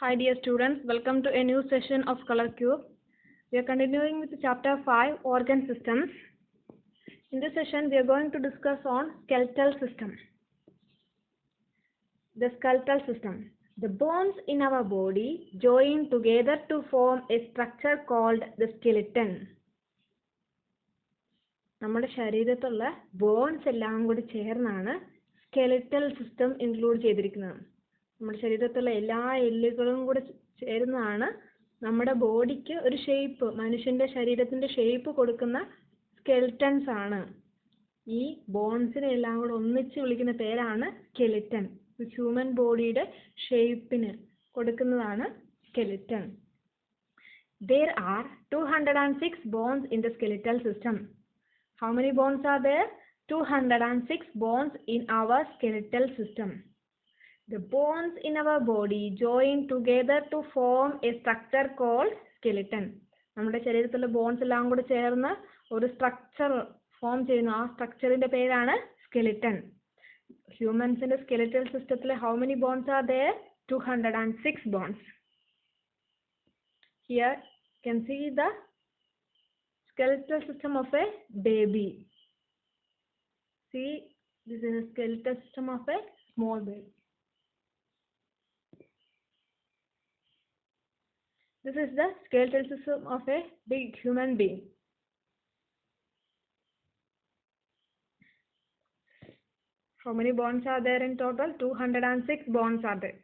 Hi dear students, welcome to a new session of Color Cube. We are continuing with chapter 5, Organ Systems. In this session, we are going to discuss on skeletal system. The skeletal system. The bones in our body join together to form a structure called the skeleton. നമ്മുടെ ശരീരത്തിലുള്ള bones എല്ലാം കൂടി ചേർന്നാണ് skeletal system include ചെയ്തിരിക്കുന്നത്. നമ്മുടെ ശരീരത്തിലുള്ള എല്ലാ എല്ലുകളും കൂടി ചേർന്നാണ് നമ്മുടെ ബോഡിക്ക് ഒരു ഷേപ്പ്, മനുഷ്യന്റെ ശരീരത്തിന്റെ ഷേപ്പ് കൊടുക്കുന്ന സ്കെൽറ്റൻസ് ആണ്. ഈ ബോൺസിനെ എല്ലാം കൂടി ഒന്നിച്ച് വിളിക്കുന്ന പേരാണ് സ്കെലിറ്റൻ. ഹ്യൂമൻ ബോഡിയുടെ ഷേപ്പിന് കൊടുക്കുന്നതാണ് skeleton. There are 206 bones in the skeletal system. How many bones are there? 206 bones in our skeletal system. The bones in our body join together to form a structure called skeleton. നമ്മുടെ ശരീരത്തിലെ bones എല്ലാം കൂടി ചേർന്ന് ഒരു structure form ചെയ്യുന്നു. ആ സ്ട്രക്ചറിന്റെ പേരാണ് skeleton. ഹ്യൂമൻസിന്റെ skeletal സിസ്റ്റത്തിൽ how many bones are there? 206 bones. Here you can see the skeletal system of a baby. See, this is a skeletal system of a small baby. This is the skeletal system of a big human being. How many bones are there in total? 206 bones are there.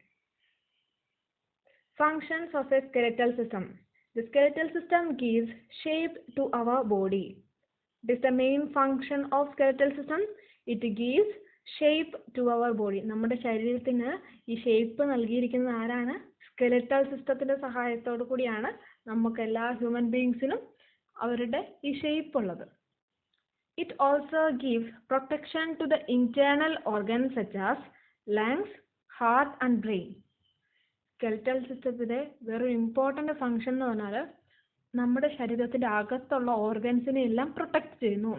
Functions of a skeletal system. The skeletal system gives shape to our body. This is the main function of skeletal system. It gives shape to our body. നമ്മുടെ ശരീരത്തിന് ഈ shape നൽകിയിരിക്കുന്നത് ആരാണ്? Skeletal സിസ്റ്റത്തിന്റെ സഹായത്തോടു കൂടിയാണ് നമുക്ക് എല്ലാ ഹ്യൂമൻ ബീയിങ്സിനും അവരുടെ ഈ ഷേപ്പ് ഉള്ളത്. It also gives protection to the internal organs such as lungs, heart and brain. Skeletal സിസ്റ്റത്തിന്റെ വേറൊരു ഇമ്പോർട്ടന്റ് ഫംഗ്ഷൻ എന്ന് പറഞ്ഞാൽ നമ്മുടെ ശരീരത്തിന്റെ അകത്തുള്ള ഓർഗൻസിനെ എല്ലാം പ്രൊട്ടക്ട് ചെയ്യുന്നു.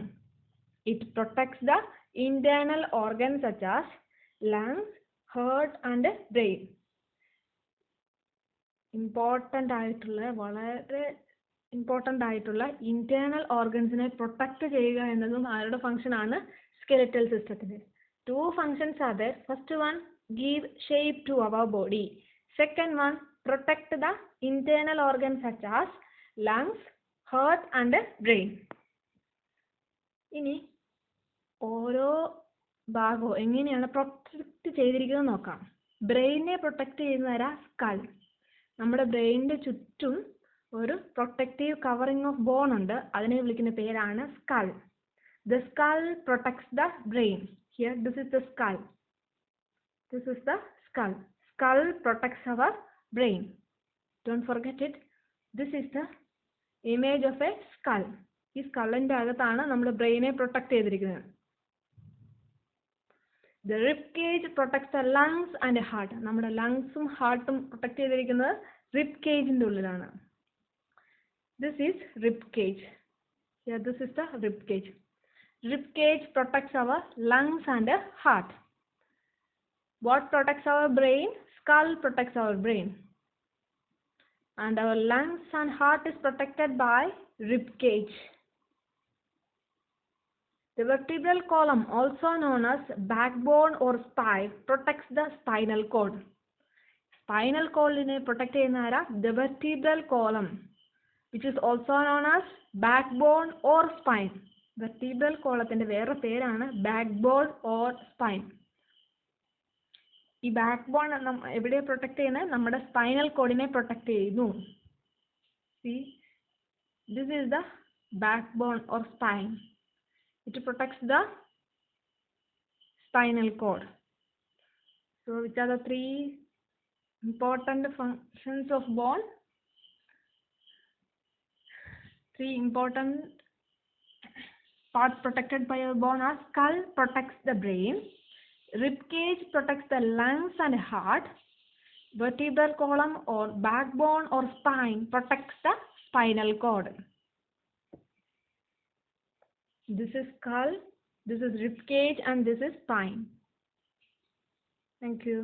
It protects the internal organs such as lungs, heart and brain. വളരെ ഇമ്പോർട്ടൻ്റ് ആയിട്ടുള്ള ഇന്റേണൽ ഓർഗൻസിനെ പ്രൊട്ടക്ട് ചെയ്യുക എന്നതും ആരുടെ ഫംഗ്ഷൻ ആണ്? സ്കെലിറ്റൽ സിസ്റ്റത്തിന്റെ. 2 functions are there. First one, give shape to our body. Second one, protect the internal organs such as lungs, heart and brain. ഇനി ഓരോ ഭാഗവും എങ്ങനെയാണ് പ്രൊട്ടക്ട് ചെയ്തിരിക്കുന്നത് നോക്കാം. ബ്രെയിനെ പ്രൊട്ടക്ട് ചെയ്യുന്നവരാ സ്കൾ. നമ്മുടെ ബ്രെയിനിന്റെ ചുറ്റും ഒരു പ്രൊട്ടക്റ്റീവ് കവറിംഗ് ഓഫ് ബോൺ ഉണ്ട്. അതിനെ വിളിക്കുന്ന പേരാണ് skull. The skull protects the brain. Here, this is the skull. This is the skull. Skull protects our brain. Don't forget it. This is the image of a skull. ഈ സ്കള്ളിന്റെ അകത്താണ് നമ്മുടെ ബ്രെയിനെ protect ചെയ്തിരിക്കുന്നത്. The rib cage protects the lungs and heart. നമ്മുടെ ലങ്സും ഹാർട്ടും protect ചെയ്തിരിക്കുന്നത് rib cageന്റെ ഉള്ളിലാണ്. This is rib cage. Here, this is the rib cage. Rib cage protects our lungs and heart. What protects our brain? Skull protects our brain. And our lungs and heart is protected by rib cage. The vertebral column, also known as backbone or spine, protects the spinal cord. Spinal cord protect the vertebral column, which is also known as backbone or spine. Vertebral column വേറെ പേരാണ് backbone or spine. ഈ backbone എവിടെ protect ചെയ്യുന്നത്? നമ്മുടെ spinal കോഡിനെ protect ചെയ്യുന്നു. See, this is the backbone or spine. It protects the spinal cord. So, which are the 3 important functions of bone? 3 important parts protected by a bone are: skull protects the brain, rib cage protects the lungs and heart, vertebral column or backbone or spine protects the spinal cord. This is skull, this is rib cage and this is spine. Thank you.